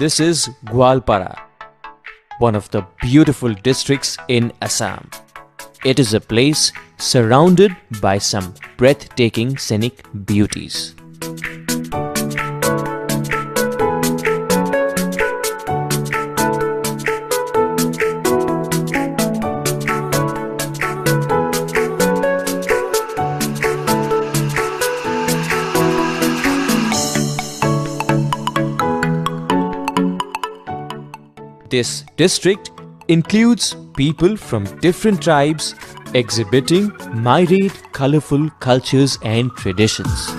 This is Goalpara, one of the beautiful districts in Assam. It is a place surrounded by some breathtaking scenic beauties. This district includes people from different tribes exhibiting myriad colorful cultures and traditions.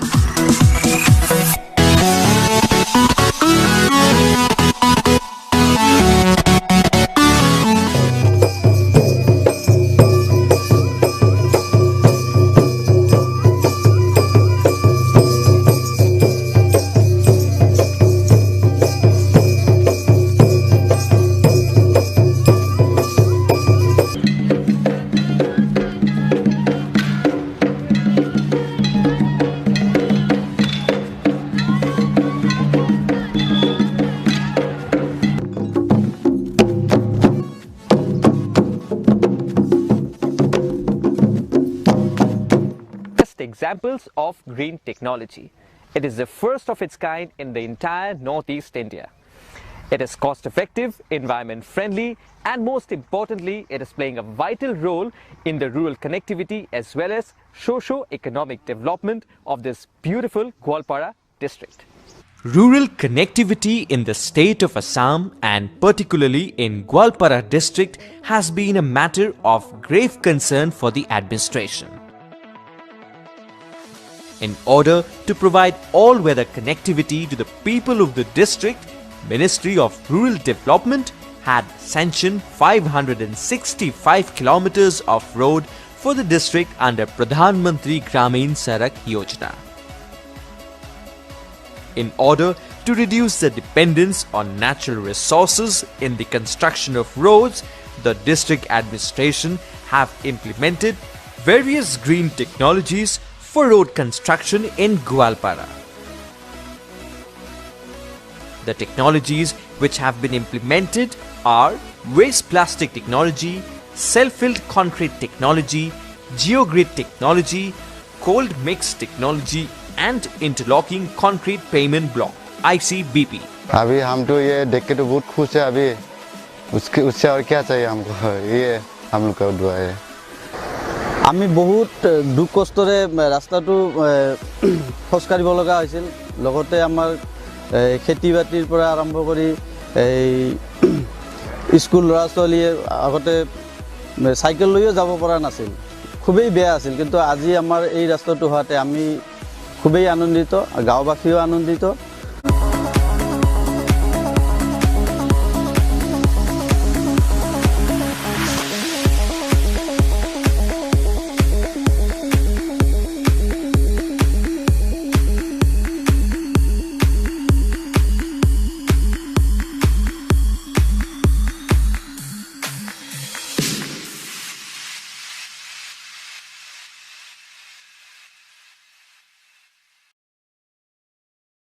Examples of green technology. It is the first of its kind in the entire Northeast India. It is cost-effective, environment-friendly, and most importantly, it is playing a vital role in the rural connectivity as well as socio-economic development of this beautiful Goalpara district. Rural connectivity in the state of Assam and particularly in Goalpara district has been a matter of grave concern for the administration. In order to provide all-weather connectivity to the people of the district, Ministry of Rural Development had sanctioned 565 kilometers of road for the district under Pradhan Mantri Gramin Sadak Yojana. In order to reduce the dependence on natural resources in the construction of roads, the district administration have implemented various green technologies for road construction in Goalpara. The technologies which have been implemented are waste plastic technology, self-filled concrete technology, geogrid technology, cold mix technology and interlocking concrete pavement block ICBP. अभी हम तो ये देख के तो बहुत खुश है अभी उससे और क्या चाहिए हमको ये हम लोग का दुआ है আমি বহুত দুখ কষ্টৰে ৰাস্তাটো খোজকাঢ়িব লগা হৈছিল লগতে আমাৰ খেতি বাতিৰ পৰা আৰম্ভ কৰি এই স্কুল ল'ৰা ছোৱালীয়ে আগতে সাইকেল লৈও যাব পৰা নাছিল খুবেই বেয়া আছিল কিন্তু আজি আমাৰ এই ৰাস্তাটো হোৱাতে আমি খুবেই আনন্দিত গাঁওবাসীও আনন্দিত